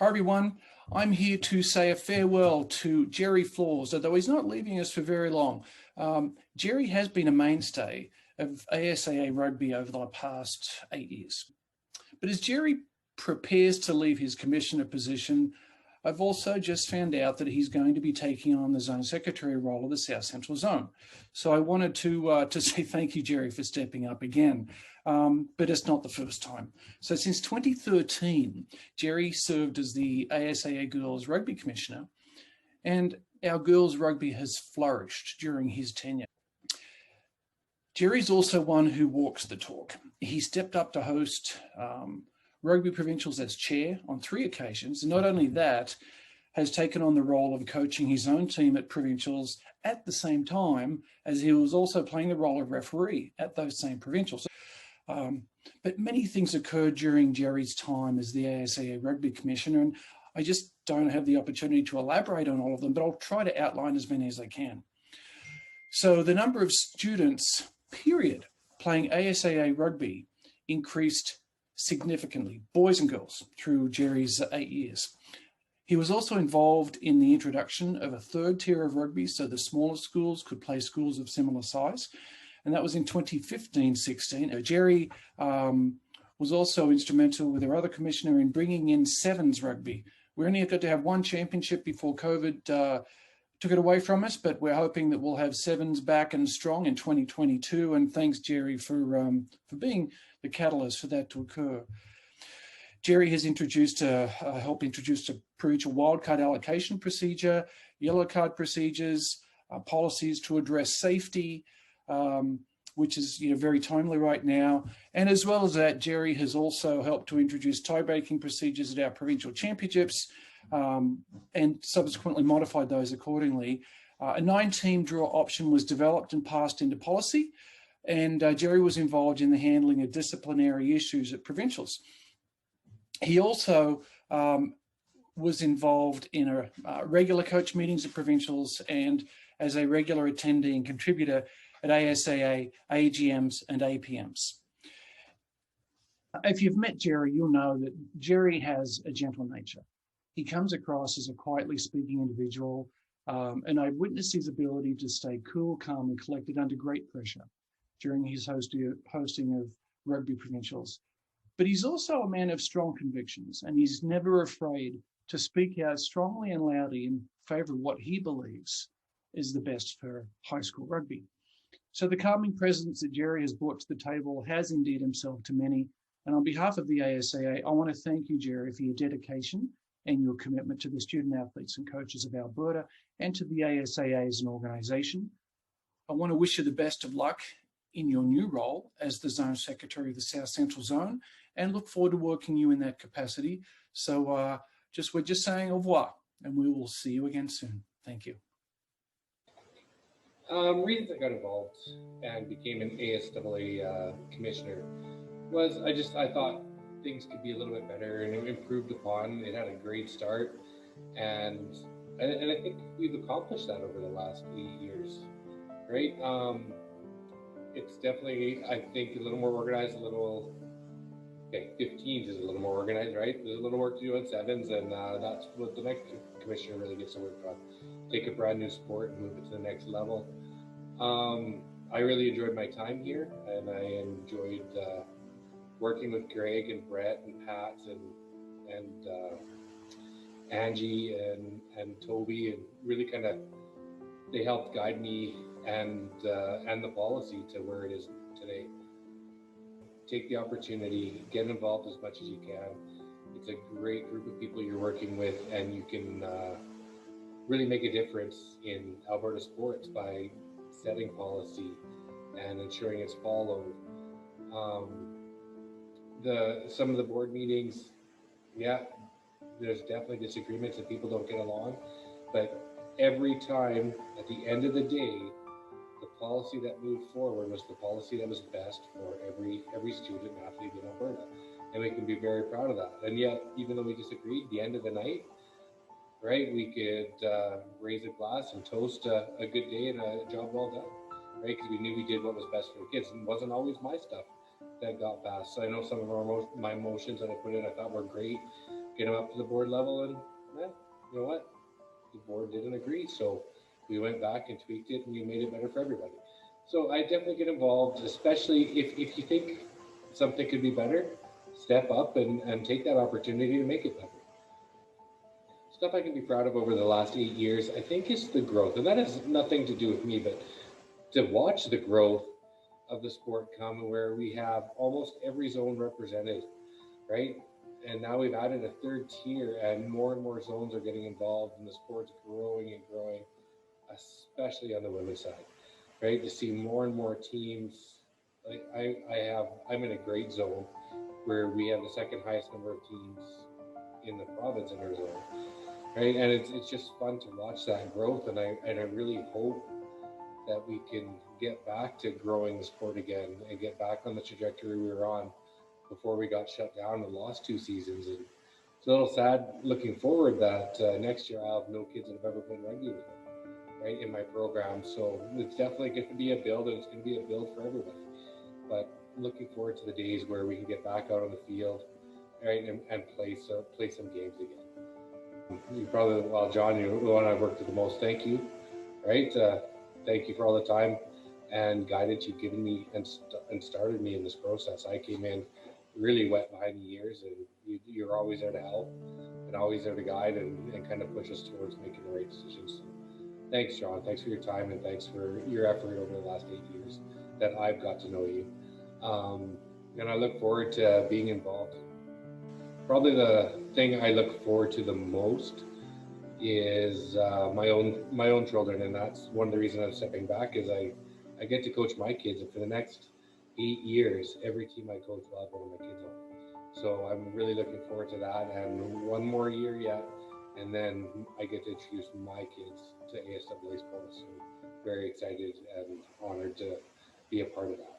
Hi everyone, I'm here to say a farewell to Jerry Floors, although he's not leaving us for very long. Jerry has been a mainstay of ASAA rugby over the past 8 years. But as Jerry prepares to leave his commissioner position, I've also just found out that he's going to be taking on the zone secretary role of the South Central Zone. So I wanted to say thank you, Jerry, for stepping up again. But it's not the first time. So since 2013, Jerry served as the ASAA Girls Rugby Commissioner, and our girls rugby has flourished during his tenure. Jerry's also one who walks the talk. He stepped up to host rugby provincials as chair on 3 occasions. And not only that, has taken on the role of coaching his own team at provincials at the same time as he was also playing the role of referee at those same provincials. But many things occurred during Jerry's time as the ASAA Rugby Commissioner, and I just don't have the opportunity to elaborate on all of them, but I'll try to outline as many as I can. So the number of students, period, playing ASAA rugby increased significantly, boys and girls, through Jerry's 8 years. He was also involved in the introduction of a 3rd tier of rugby, so the smaller schools could play schools of similar size. And that was in 2015-16. Jerry was also instrumental with our other commissioner in bringing in sevens rugby. We only got to have 1 championship before COVID took it away from us, but we're hoping that we'll have sevens back and strong in 2022. And thanks, Jerry, for being the catalyst for that to occur. Jerry has helped introduce a provincial wildcard allocation procedure, yellow card procedures, policies to address safety, which is very timely right now. And as well as that, Jerry has also helped to introduce tie-breaking procedures at our provincial championships and subsequently modified those accordingly. A 9-team draw option was developed and passed into policy, and Jerry was involved in the handling of disciplinary issues at provincials. He also was involved in regular coach meetings at provincials and as a regular attendee and contributor at ASAA, AGMs and APMs. If you've met Jerry, you'll know that Jerry has a gentle nature. He comes across as a quietly speaking individual, and I witnessed his ability to stay cool, calm and collected under great pressure during his hosting of rugby provincials. But he's also a man of strong convictions, and he's never afraid to speak out strongly and loudly in favour of what he believes is the best for high school rugby. So the calming presence that Jerry has brought to the table has endeared himself to many. And on behalf of the ASAA, I want to thank you, Jerry, for your dedication and your commitment to the student athletes and coaches of Alberta and to the ASAA as an organisation. I want to wish you the best of luck in your new role as the Zone Secretary of the South Central Zone and look forward to working you in that capacity. So we're just saying au revoir and we will see you again soon. Thank you. Reasons I got involved and became an ASAA commissioner was I thought things could be a little bit better and improved upon. It had a great start, and I think we've accomplished that over the last 8 years, right? It's definitely, I think, a little more organized, 15s is a little more organized, right? There's a little work to do on sevens, and that's what the next commissioner really gets to work on. Take a brand new sport and move it to the next level. I really enjoyed my time here, and I enjoyed working with Greg and Brett and Pat and Angie and Toby, and really kind of they helped guide me and the policy to where it is today. Take the opportunity, get involved as much as you can. It's a great group of people you're working with, and you can really make a difference in Alberta sports by setting policy and ensuring it's followed. Some of the board meetings, there's definitely disagreements and people don't get along, but every time at the end of the day, the policy that moved forward was the policy that was best for every student athlete in Alberta, and we can be very proud of that. And yet, even though we disagreed, the end of the night, right, we could raise a glass and toast a good day and a job well done, right? Because we knew we did what was best for the kids, and it wasn't always my stuff that got passed. So I know some of my motions that I put in I thought were great, get them up to the board level, and you know what? The board didn't agree, so we went back and tweaked it, and we made it better for everybody. So I definitely get involved, especially if you think something could be better, step up and take that opportunity to make it better. Stuff I can be proud of over the last 8 years, I think, is the growth. And that has nothing to do with me, but to watch the growth of the sport come where we have almost every zone represented, right? And now we've added a third tier, and more zones are getting involved, and the sport's growing and growing, especially on the women's side, right? To see more and more teams. Like I'm in a great zone where we have the second highest number of teams in the province in our zone, right? And it's just fun to watch that growth, and I really hope that we can get back to growing the sport again and get back on the trajectory we were on before we got shut down and lost 2 seasons. And it's a little sad looking forward that next year I'll have no kids that have ever played rugby with me, right, in my program. So it's definitely going to be a build, and it's going to be a build for everybody. But looking forward to the days where we can get back out on the field, right, and play some games again. You probably, well, John, you're the one I've worked with the most. Thank you, right? Thank you for all the time and guidance you've given me and started me in this process. I came in really wet behind the ears, and you're always there to help and always there to guide and kind of push us towards making the right decisions. So thanks, John. Thanks for your time, and thanks for your effort over the last 8 years that I've got to know you. And I look forward to being involved. Probably the thing I look forward to the most is my own children, and that's one of the reasons I'm stepping back is I get to coach my kids, and for the next 8 years, every team I coach will have one of my kids on. So I'm really looking forward to that, and one more year yet, and then I get to introduce my kids to ASAA sports. So very excited and honored to be a part of that.